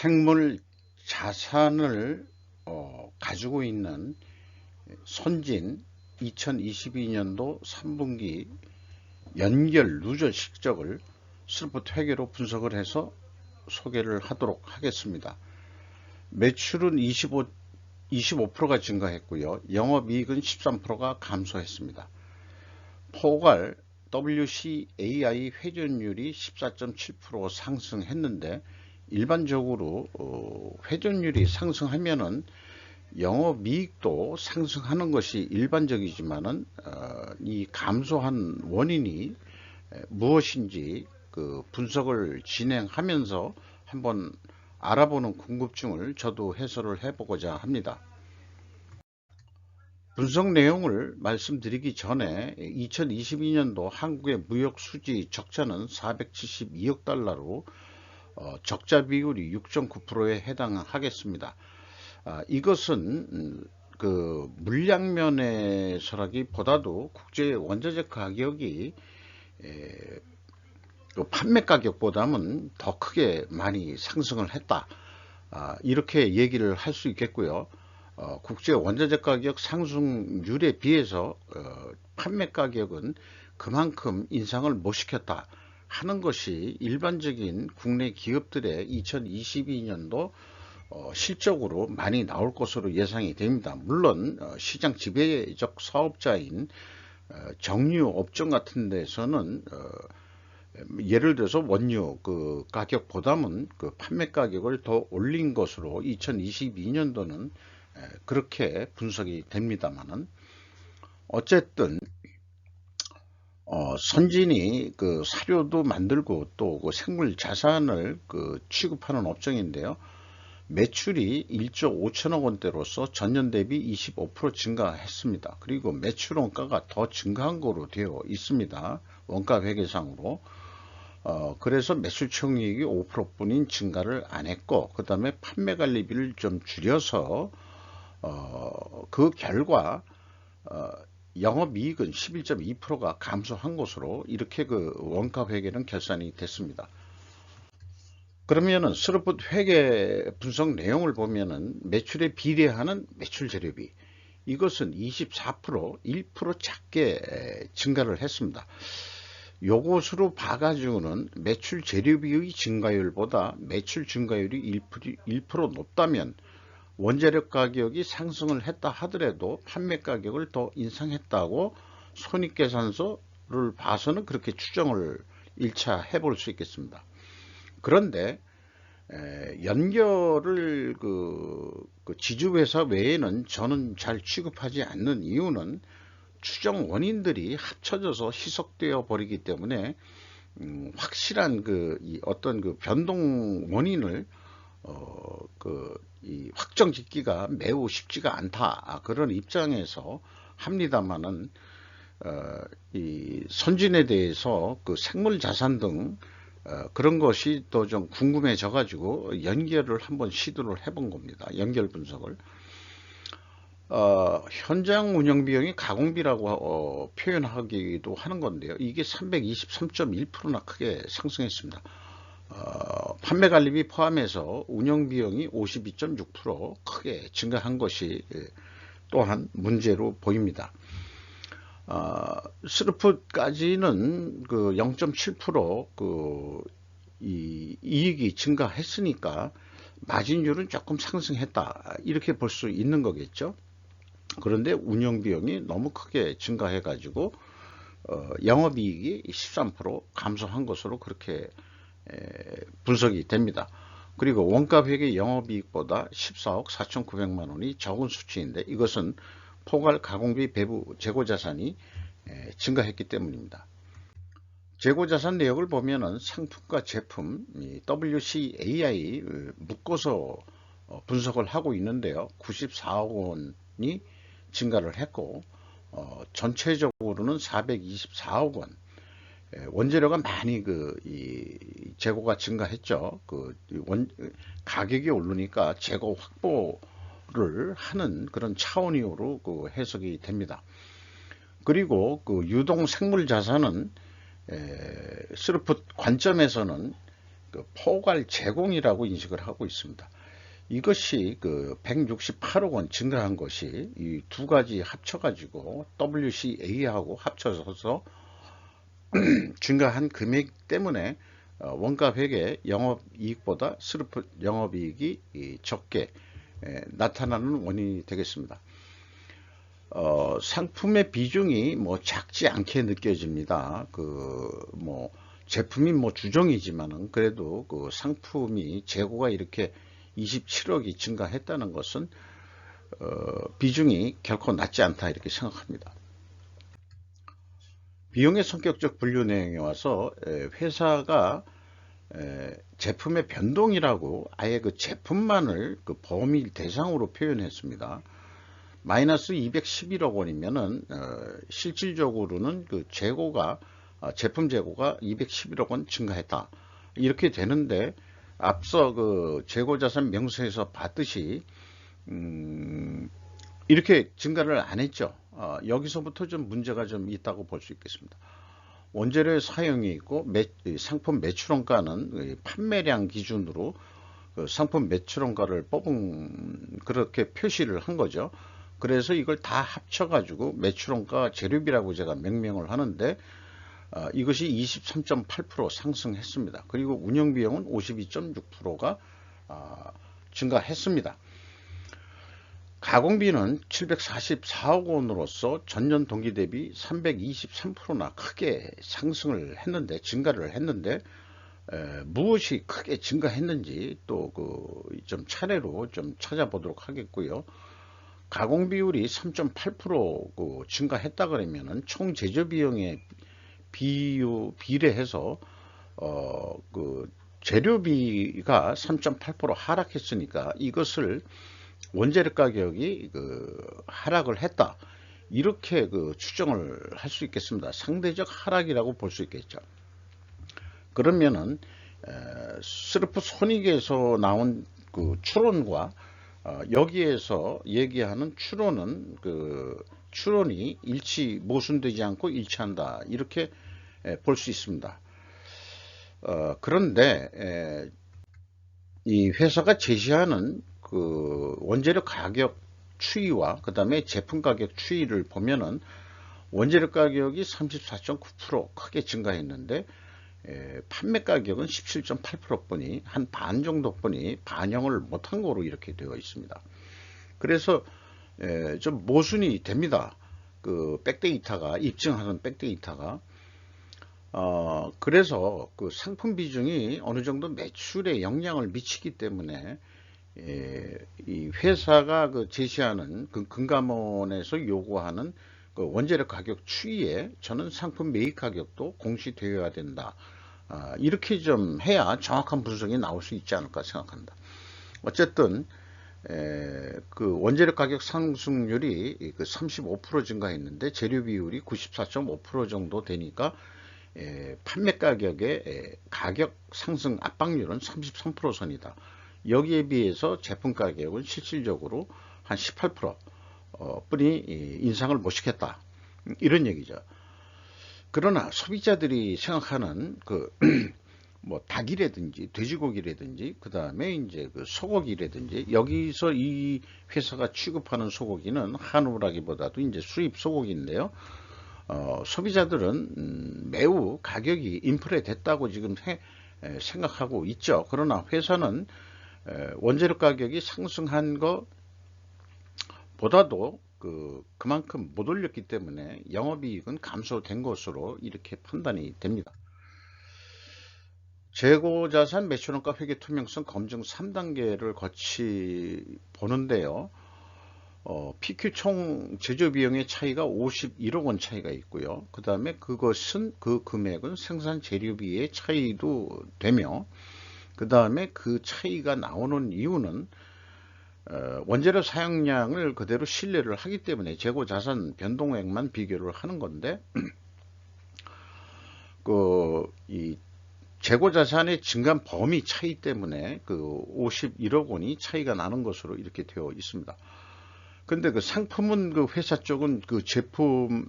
생물 자산을 가지고 있는 선진 2022년도 3분기 연결 누적 실적을 스루풋 회계로 분석을 해서 소개를 하도록 하겠습니다. 매출은 25%가 증가했고요. 영업이익은 13%가 감소했습니다. 포괄 WCAI 회전율이 14.7% 상승했는데 일반적으로 회전율이 상승하면은 영업이익도 상승하는 것이 일반적이지만은 이 감소한 원인이 무엇인지 그 분석을 진행하면서 한번 알아보는 궁금증을 저도 해소를 해보고자 합니다. 분석 내용을 말씀드리기 전에 2022년도 한국의 무역 수지 적자는 472억 달러로 적자 비율이 6.9%에 해당하겠습니다. 이것은 그 물량면에서라기보다도 국제 원자재 가격이 판매 가격보다는 더 크게 많이 상승을 했다, 이렇게 얘기를 할 수 있겠고요. 국제 원자재 가격 상승률에 비해서 판매 가격은 그만큼 인상을 못 시켰다 하는 것이 일반적인 국내 기업들의 2022년도 실적으로 많이 나올 것으로 예상이 됩니다. 물론 시장 지배적 사업자인 정유 업종 같은 데서는 예를 들어서 원유 그 가격보다는 그 판매 가격을 더 올린 것으로 2022년도는 그렇게 분석이 됩니다만은, 어쨌든 선진이 그 사료도 만들고 또 그 생물 자산을 그 취급하는 업종인데요. 매출이 1조 5천억 원대로서 전년 대비 25% 증가했습니다. 그리고 매출 원가가 더 증가한 거로 되어 있습니다. 원가 회계상으로. 그래서 매출 총이익이 5%뿐인 증가를 안 했고, 그 다음에 판매 관리비를 좀 줄여서 그 결과 영업이익은 11.2%가 감소한 것으로 이렇게 그 원가 회계는 결산이 됐습니다. 그러면은 스루풋 회계 분석 내용을 보면은 매출에 비례하는 매출 재료비, 이것은 24%, 1% 작게 증가를 했습니다. 요것으로 봐가지고는 매출 재료비의 증가율보다 매출 증가율이 1% 높다면 원재료 가격이 상승을 했다 하더라도 판매 가격을 더 인상했다고 손익계산서를 봐서는 그렇게 추정을 1차 해볼 수 있겠습니다. 그런데 연결을 그 지주회사 외에는 저는 잘 취급하지 않는 이유는 추정 원인들이 합쳐져서 희석되어 버리기 때문에 확실한 어떤 그 변동 원인을 이 확정 짓기가 매우 쉽지가 않다, 그런 입장에서 합니다만은 이 선진에 대해서 그 생물 자산 등 그런 것이 또 좀 궁금해져 가지고 연결을 한번 시도를 해본 겁니다. 연결 분석을. 현장 운영 비용이 가공비라고 표현하기도 하는 건데요. 이게 323.1%나 크게 상승했습니다. 판매 관리비 포함해서 운영 비용이 52.6% 크게 증가한 것이 또한 문제로 보입니다. 스루풋까지는 그 0.7% 이 이익이 증가했으니까 마진율은 조금 상승했다, 이렇게 볼 수 있는 거겠죠. 그런데 운영 비용이 너무 크게 증가해 가지고 영업이익이 13% 감소한 것으로 그렇게 분석이 됩니다. 그리고 원가회계 영업이익보다 14억 4,900만 원이 적은 수치인데, 이것은 포괄 가공비 배부 재고자산이 증가했기 때문입니다. 재고자산 내역을 보면은 상품과 제품 WCAI 묶어서 분석을 하고 있는데요. 94억 원이 증가를 했고, 전체적으로는 424억 원. 원재료가 많이 이 재고가 증가했죠. 가격이 오르니까 재고 확보를 하는 그런 차원으로 해석이 됩니다. 그리고 유동 생물 자산은 스루풋 관점에서는 그 포괄 제공이라고 인식을 하고 있습니다. 이것이 그 168억 원 증가한 것이 이 두 가지 합쳐가지고 WCA하고 합쳐서 증가한 금액 때문에 원가 회계 영업이익보다 스루프 영업이익이 적게 나타나는 원인이 되겠습니다. 상품의 비중이 뭐 작지 않게 느껴집니다. 뭐 제품이 뭐 주종이지만은 그래도 그 상품이 재고가 이렇게 27억이 증가했다는 것은 비중이 결코 낮지 않다 이렇게 생각합니다. 비용의 성격적 분류 내용에 와서 회사가 제품의 변동이라고 아예 그 제품만을 그 범위 대상으로 표현했습니다. 마이너스 211억 원이면은 실질적으로는 그 재고가 제품 재고가 211억 원 증가했다 이렇게 되는데, 앞서 그 재고자산 명세에서 봤듯이 이렇게 증가를 안 했죠. 여기서부터 좀 문제가 좀 있다고 볼 수 있겠습니다. 원재료의 사용이 있고 상품 매출원가는 판매량 기준으로 그 상품 매출원가를 뽑은 그렇게 표시를 한 거죠. 그래서 이걸 다 합쳐가지고 매출원가 재료비라고 제가 명명을 하는데 이것이 23.8% 상승했습니다. 그리고 운영비용은 52.6%가 증가했습니다. 가공비는 744억 원으로서 전년 동기 대비 323%나 크게 상승을 했는데, 증가를 했는데 무엇이 크게 증가했는지 또 좀 차례로 좀 찾아보도록 하겠고요. 가공 비율이 3.8% 증가했다 그러면은 총 제조 비용에 비례해서 재료비가 3.8% 하락했으니까 이것을 원재료 가격이 하락을 했다 이렇게 추정을 할 수 있겠습니다. 상대적 하락이라고 볼 수 있겠죠. 그러면은 스르프 손익에서 나온 추론과 여기에서 얘기하는 추론은 추론이 모순되지 않고 일치한다 이렇게 볼 수 있습니다. 그런데 이 회사가 제시하는 원재료 가격 추이와 그 다음에 제품 가격 추이를 보면은 원재료 가격이 34.9% 크게 증가했는데 판매 가격은 17.8% 뿐이, 한 반 정도 뿐이 반영을 못한 거로 이렇게 되어 있습니다. 그래서 좀 모순이 됩니다. 백데이터가 입증하는 백데이터가 그래서 상품 비중이 어느 정도 매출에 영향을 미치기 때문에 이 회사가 제시하는 금감원에서 요구하는 원재료 가격 추이에 저는 상품 매입 가격도 공시되어야 된다. 이렇게 좀 해야 정확한 분석이 나올 수 있지 않을까 생각합니다. 어쨌든 원재료 가격 상승률이 35% 증가했는데 재료 비율이 94.5% 정도 되니까 판매 가격의 가격 상승 압박률은 33% 선이다. 여기에 비해서 제품 가격은 실질적으로 한 18% 뿐이 인상을 못 시켰다 이런 얘기죠. 그러나 소비자들이 생각하는 뭐 닭이라든지 돼지고기라든지 그 다음에 이제 소고기라든지, 여기서 이 회사가 취급하는 소고기는 한우라기보다도 이제 수입 소고기인데요. 소비자들은 매우 가격이 인플레 됐다고 지금 생각하고 있죠. 그러나 회사는 원재료 가격이 상승한 것보다도 그만큼 못 올렸기 때문에 영업이익은 감소된 것으로 이렇게 판단이 됩니다. 재고자산 매출원가 회계 투명성 검증 3단계를 거치 보는데요. PQ 총 제조비용의 차이가 51억 원 차이가 있고요. 그 다음에 그것은 금액은 생산 재료비의 차이도 되며, 그 다음에 그 차이가 나오는 이유는 원재료 사용량을 그대로 신뢰를 하기 때문에 재고자산 변동액만 비교를 하는 건데 이 재고자산의 증감 범위 차이 때문에 51억 원이 차이가 나는 것으로 이렇게 되어 있습니다. 근데 상품은 회사 쪽은 제품만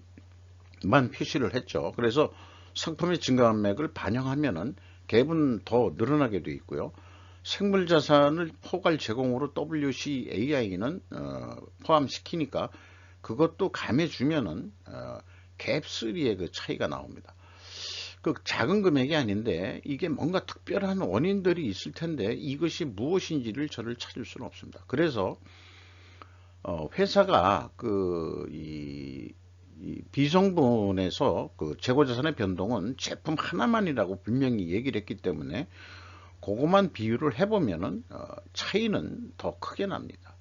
표시를 했죠. 그래서 상품의 증감액을 반영하면은 갭은 더 늘어나게 돼 있고요. 생물자산을 포괄 제공으로 WCAI는 포함시키니까 그것도 감해주면은 갭3의 그 차이가 나옵니다. 그 작은 금액이 아닌데 이게 뭔가 특별한 원인들이 있을 텐데 이것이 무엇인지를 저를 찾을 수는 없습니다. 그래서 회사가 이 비성분에서 그 재고자산의 변동은 제품 하나만이라고 분명히 얘기를 했기 때문에 그것만 비율을 해보면은 차이는 더 크게 납니다.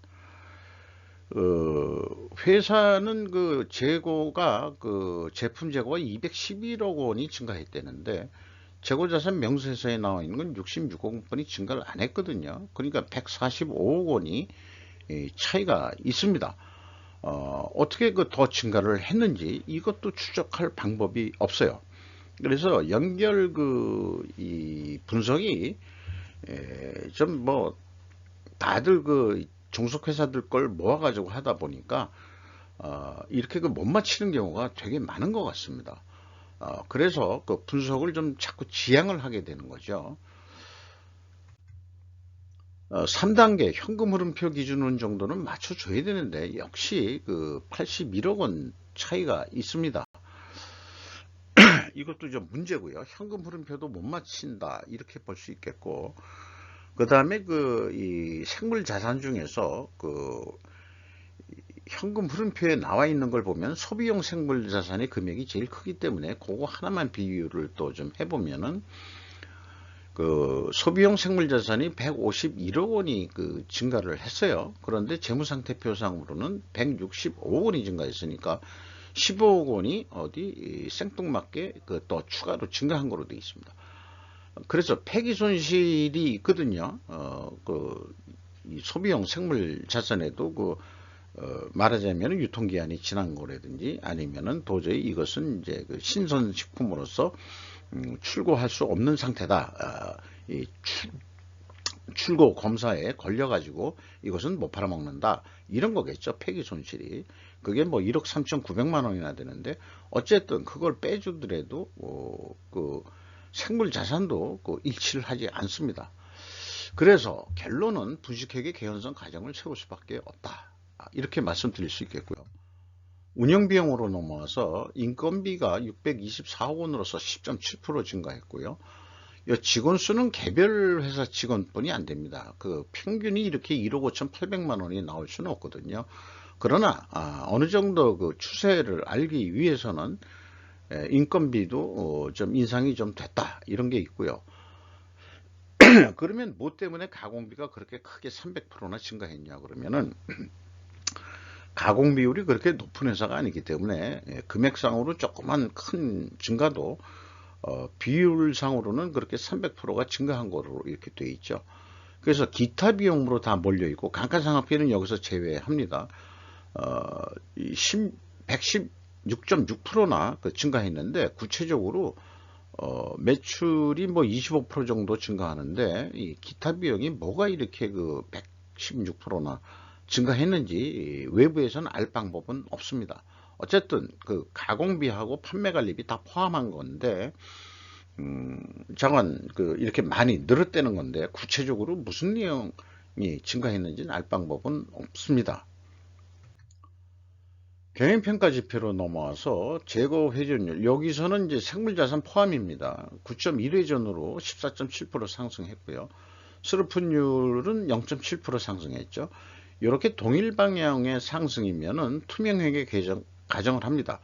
회사는 그 재고가 그 제품 재고가 211억 원이 증가했다는데 재고자산 명세서에 나와 있는 건 66억 원이 증가를 안 했거든요. 그러니까 145억 원이 차이가 있습니다. 어떻게 그 더 증가를 했는지 이것도 추적할 방법이 없어요. 그래서 연결 이 분석이 좀 뭐 다들 그 종속회사들 걸 모아가지고 하다 보니까 이렇게 그 못 맞히는 경우가 되게 많은 것 같습니다. 그래서 그 분석을 좀 자꾸 지양을 하게 되는 거죠. 3단계 현금 흐름표 기준 정도는 맞춰줘야 되는데 역시 그 81억 원 차이가 있습니다. 이것도 좀 문제고요. 현금 흐름표도 못 맞춘다 이렇게 볼 수 있겠고, 그 다음에 이 생물 자산 중에서 현금 흐름표에 나와 있는 걸 보면 소비용 생물 자산의 금액이 제일 크기 때문에 그거 하나만 비교를 또 좀 해보면은 소비용 생물 자산이 151억 원이 증가를 했어요. 그런데 재무상태표상으로는 165억 원이 증가했으니까 15억 원이 생뚱맞게 또 추가로 증가한 거로 되어 있습니다. 그래서 폐기 손실이 있거든요. 이 소비용 생물 자산에도 말하자면 유통기한이 지난 거라든지 아니면은 도저히 이것은 이제 신선식품으로서 출고할 수 없는 상태다. 이 출고 검사에 걸려가지고 이것은 못 팔아먹는다. 이런 거겠죠. 폐기 손실이. 그게 뭐 1억 3,900만 원이나 되는데 어쨌든 그걸 빼주더라도 생물 자산도 일치를 하지 않습니다. 그래서 결론은 분식회계 개연성 가정을 세울 수밖에 없다. 이렇게 말씀드릴 수 있겠고요. 운영비용으로 넘어와서 인건비가 624억 원으로서 10.7% 증가했고요. 직원 수는 개별 회사 직원뿐이 안 됩니다. 평균이 이렇게 1억 5,800만 원이 나올 수는 없거든요. 그러나 어느 정도 추세를 알기 위해서는 인건비도 좀 인상이 좀 됐다 이런 게 있고요. 그러면 뭐 때문에 가공비가 그렇게 크게 300%나 증가했냐 그러면은 가공 비율이 그렇게 높은 회사가 아니기 때문에 금액상으로 조그만 큰 증가도 비율상으로는 그렇게 300%가 증가한 거로 이렇게 돼 있죠. 그래서 기타 비용으로 다 몰려 있고 감가상각비는 여기서 제외합니다. 116.6%나 증가했는데 구체적으로 매출이 뭐 25% 정도 증가하는데 이 기타 비용이 뭐가 이렇게 116%나 증가했는지 외부에서는 알 방법은 없습니다. 어쨌든 가공비하고 판매관리비 다 포함한 건데 잠깐 이렇게 많이 늘었다는 건데 구체적으로 무슨 내용이 증가했는지는 알 방법은 없습니다. 경영평가지표로 넘어와서 재고 회전율, 여기서는 이제 생물자산 포함입니다. 9.1회전으로 14.7% 상승했고요. 스루풋율은 0.7% 상승했죠. 이렇게 동일 방향의 상승이면은 투명회계 가정을 합니다.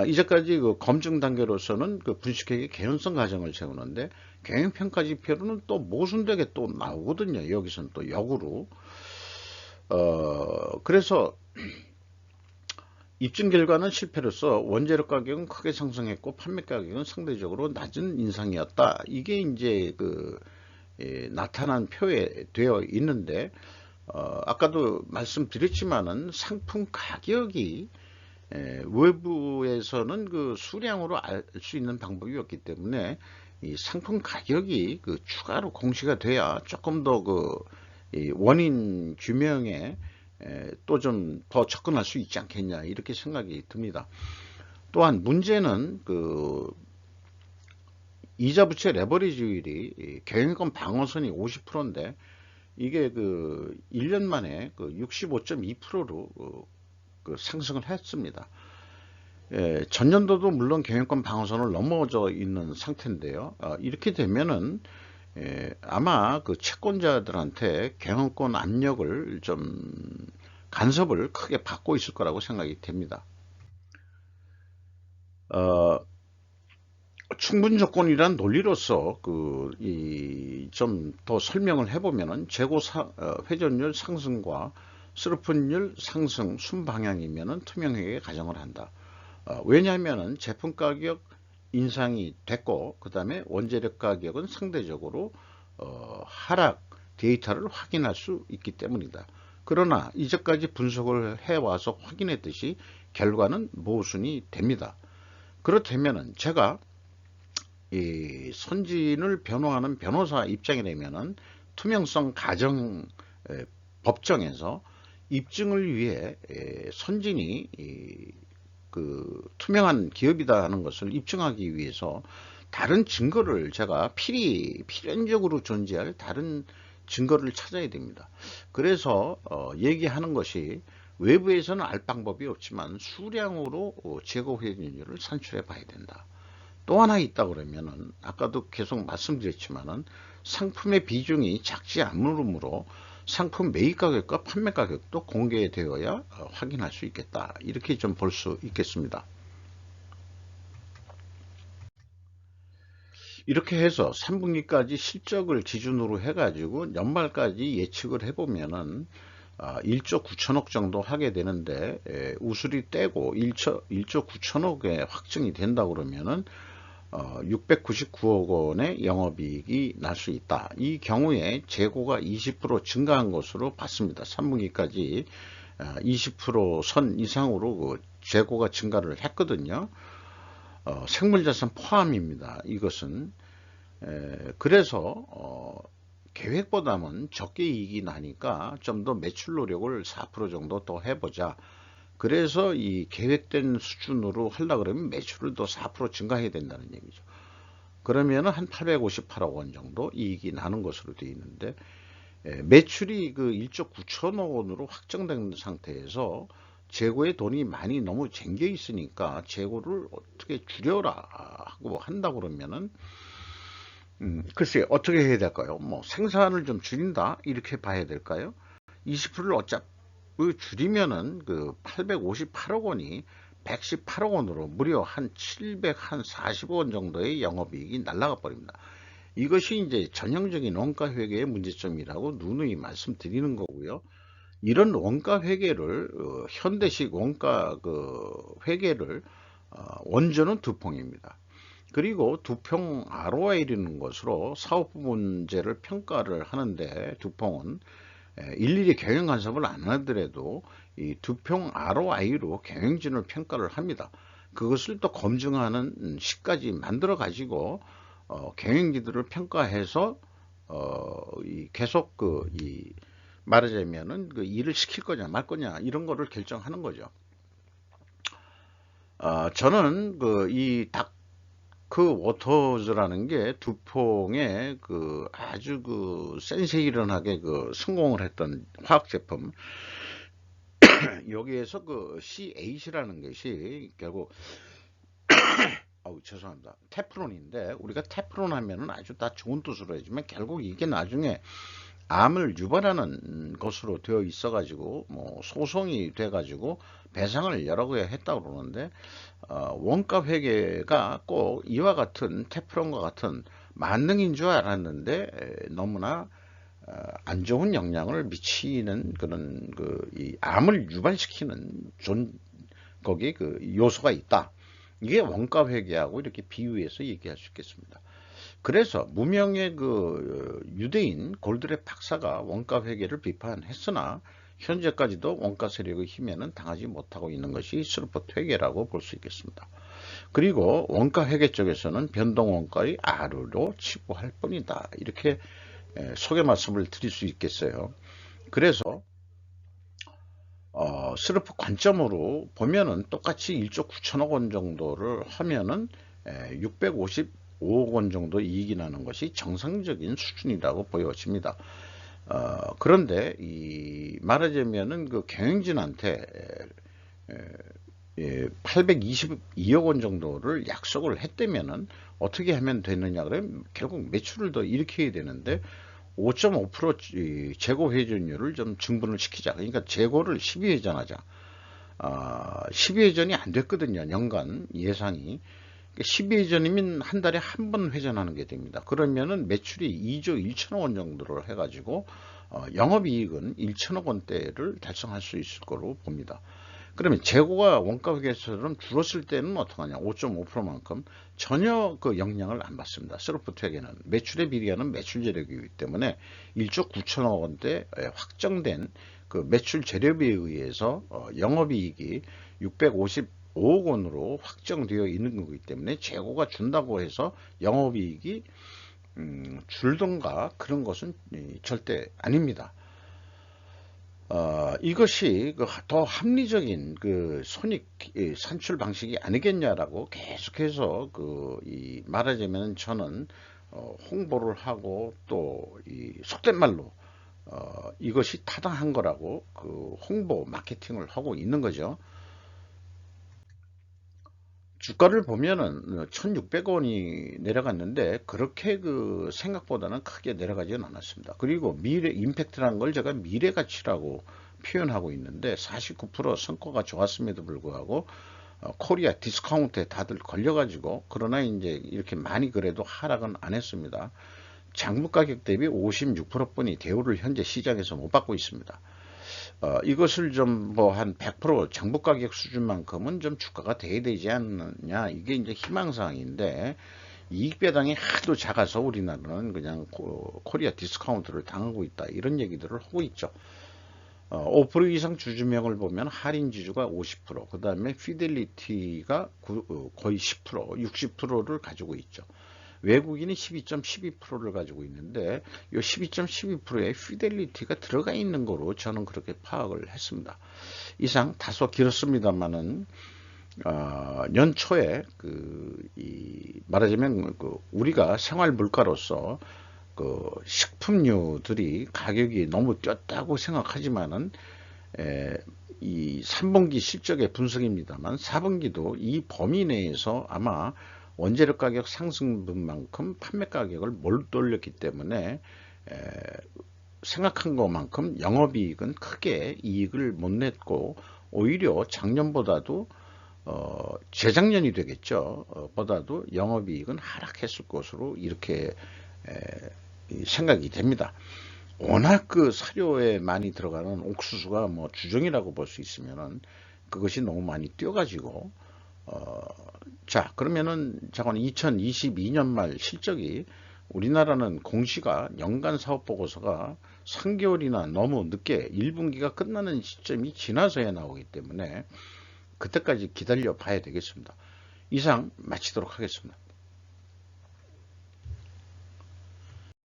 이제까지 검증 단계로서는 분식회계 개연성 가정을 세우는데 경영평가지표로는 또 모순되게 또 나오거든요. 여기서는 또 역으로. 그래서 입증 결과는 실패로서 원재료 가격은 크게 상승했고 판매 가격은 상대적으로 낮은 인상이었다. 이게 이제 나타난 표에 되어 있는데 아까도 말씀드렸지만은 상품 가격이 외부에서는 수량으로 알 수 있는 방법이 없기 때문에 이 상품 가격이 추가로 공시가 돼야 조금 더 원인 규명에 또 좀 더 접근할 수 있지 않겠냐 이렇게 생각이 듭니다. 또한 문제는 이자 부채 레버리지율이 경영권 방어선이 50%인데 이게 그 1년 만에 그 65.2%로 그 상승을 했습니다. 예, 전년도도 물론 경영권 방어선을 넘어져 있는 상태인데요. 이렇게 되면은 아마 그 채권자들한테 경영권 압력을 좀 간섭을 크게 받고 있을 거라고 생각이 됩니다. 충분 조건이란 논리로서 그 좀 더 설명을 해보면은 재고 회전율 상승과 스루프율 상승 순방향이면은 투명하게 가정을 한다. 왜냐하면은 제품 가격 인상이 됐고 그 다음에 원재료 가격은 상대적으로 하락 데이터를 확인할 수 있기 때문이다. 그러나 이제까지 분석을 해와서 확인했듯이 결과는 모순이 됩니다. 그렇다면은 제가 이 선진을 변호하는 변호사 입장이 되면은 투명성 가정 법정에서 입증을 위해 선진이 그 투명한 기업이다 하는 것을 입증하기 위해서 다른 증거를 제가 필연적으로 존재할 다른 증거를 찾아야 됩니다. 그래서 얘기하는 것이 외부에서는 알 방법이 없지만 수량으로 재고 회전율을 산출해 봐야 된다. 또 하나 있다 그러면은 아까도 계속 말씀드렸지만은 상품의 비중이 작지 않으므로 상품 매입 가격과 판매 가격도 공개되어야 확인할 수 있겠다. 이렇게 좀 볼 수 있겠습니다. 이렇게 해서 3분기까지 실적을 기준으로 해가지고 연말까지 예측을 해보면은 1조 9천억 정도 하게 되는데 우수리 떼고 1조 9천억에 확정이 된다 그러면은 699억 원의 영업이익이 날 수 있다. 이 경우에 재고가 20% 증가한 것으로 봤습니다. 3분기까지 20% 이상으로 그 재고가 증가를 했거든요. 생물자산 포함입니다. 이것은 그래서 계획보다는 적게 이익이 나니까 좀 더 매출 노력을 4% 정도 더 해보자. 그래서 이 계획된 수준으로 하려고 그러면 매출을 더 4% 증가해야 된다는 얘기죠. 그러면 한 858억 원 정도 이익이 나는 것으로 되어 있는데 매출이 그 1조 9천억 원으로 확정된 상태에서 재고에 돈이 많이 너무 쟁겨 있으니까 재고를 어떻게 줄여라 하고 한다 그러면은 글쎄 어떻게 해야 될까요? 뭐 생산을 좀 줄인다 이렇게 봐야 될까요? 20%를 어차피 줄이면은 그 858억 원이 118억 원으로 무려 한 740억 원 정도의 영업이익이 날아가 버립니다. 이것이 이제 전형적인 원가 회계의 문제점이라고 누누이 말씀드리는 거고요. 이런 원가 회계를 현대식 원가 그 회계를 원조는 두평입니다. 그리고 두평 ROI라는 것으로 사업 문제를 평가를 하는데 두평은 일일이 경영 간섭을 안 하더라도 이 두평 ROI로 경영진을 평가를 합니다. 그것을 또 검증하는 시까지 만들어 가지고 경영진들을 평가해서 계속 말하자면은 그 일을 시킬 거냐 말 거냐 이런 거를 결정하는 거죠. 저는 이 다크 워터즈라는 게 두퐁의 그 아주 그 센세이런하게 그 성공을 했던 화학 제품 여기에서 그 C8이라는 것이 결국 죄송합니다. 테프론인데 우리가 테프론 하면은 아주 다 좋은 뜻으로 하지만 결국 이게 나중에 암을 유발하는 것으로 되어 있어 가지고 뭐 소송이 돼 가지고 배상을 여러 개 했다고 그러는데 원가 회계가 꼭 이와 같은 테프론과 같은 만능인 줄 알았는데 너무나 안 좋은 영향을 미치는 그런 이 암을 유발시키는 거기 그 요소가 있다. 이게 원가 회계하고 이렇게 비유해서 얘기할 수 있겠습니다. 그래서 무명의 그 유대인 골드랩 박사가 원가 회계를 비판했으나 현재까지도 원가 세력의 힘에는 당하지 못하고 있는 것이 스루퍼트 회계라고 볼 수 있겠습니다. 그리고 원가 회계 쪽에서는 변동 원가의 R로 치부할 뿐이다. 이렇게 소개 말씀을 드릴 수 있겠어요. 그래서 스루프 관점으로 보면은 똑같이 1조 9천억 원 정도를 하면은 650 5억 원 정도 이익이 나는 것이 정상적인 수준이라고 보여집니다. 그런데 말하자면은 그 경영진한테 822억 원 정도를 약속을 했다면은 어떻게 하면 되느냐 그러면 결국 매출을 더 일으켜야 되는데 5.5% 재고 회전율을 좀 증분을 시키자. 그러니까 재고를 12회전하자. 12회전이 안 됐거든요. 연간 예상이. 12회전이면 한 달에 한 번 회전하는 게 됩니다. 그러면은 매출이 2조 1천억 원 정도를 해가지고 영업이익은 1천억 원대를 달성할 수 있을 거로 봅니다. 그러면 재고가 원가 회계처럼 줄었을 때는 어떡하냐? 5.5%만큼 전혀 그 영향을 안 받습니다. 셀프트랙에는 매출에 비례하는 매출 재료이기 때문에 1조 9천억 원대 확정된 그 매출 재료비에 의해서 영업이익이 655억 원으로 확정되어 있는 거기 때문에 재고가 준다고 해서 영업이익이 줄던가 그런 것은 절대 아닙니다. 이것이 더 합리적인 그 손익 산출 방식이 아니겠냐라고 계속해서 말하자면 저는 홍보를 하고 또 속된 말로 이것이 타당한 거라고 그 홍보 마케팅을 하고 있는 거죠. 주가를 보면은 1600원이 내려갔는데 그렇게 그 생각보다는 크게 내려가지는 않았습니다. 그리고 미래 임팩트라는 걸 제가 미래 가치라고 표현하고 있는데 49% 성과가 좋았음에도 불구하고 코리아 디스카운트에 다들 걸려가지고 그러나 이제 이렇게 많이 그래도 하락은 안 했습니다. 장부 가격 대비 56%뿐이 대우를 현재 시장에서 못 받고 있습니다. 이것을 좀 뭐 한 100% 장부 가격 수준만큼은 좀 주가가 돼야 되지 않느냐 이게 이제 희망사항인데 이익 배당이 하도 작아서 우리나라는 그냥 코리아 디스카운트를 당하고 있다 이런 얘기들을 하고 있죠. 5% 이상 주주명을 보면 할인 지주가 50%, 그 다음에 피델리티가 거의 10%, 60%를 가지고 있죠. 외국인이 12.12%를 가지고 있는데 이 12.12%에 피델리티가 들어가 있는 거로 저는 그렇게 파악을 했습니다. 이상 다소 길었습니다만은 연초에 말하자면 우리가 생활 물가로서 식품류들이 가격이 너무 뛰었다고 생각하지만은 이 3분기 실적의 분석입니다만 4분기도 이 범위 내에서 아마 원재료 가격 상승분만큼 판매 가격을 못 올렸기 때문에 생각한 것만큼 영업이익은 크게 이익을 못 냈고 오히려 작년보다도 재작년이 되겠죠. 보다도 영업이익은 하락했을 것으로 이렇게 생각이 됩니다. 워낙 그 사료에 많이 들어가는 옥수수가 뭐 주종이라고 볼 수 있으면은 그것이 너무 많이 뛰어가지고 자 그러면은 잠깐 2022년 말 실적이 우리나라는 공시가 연간 사업 보고서가 3개월이나 너무 늦게 1분기가 끝나는 시점이 지나서야 나오기 때문에 그때까지 기다려 봐야 되겠습니다. 이상 마치도록 하겠습니다.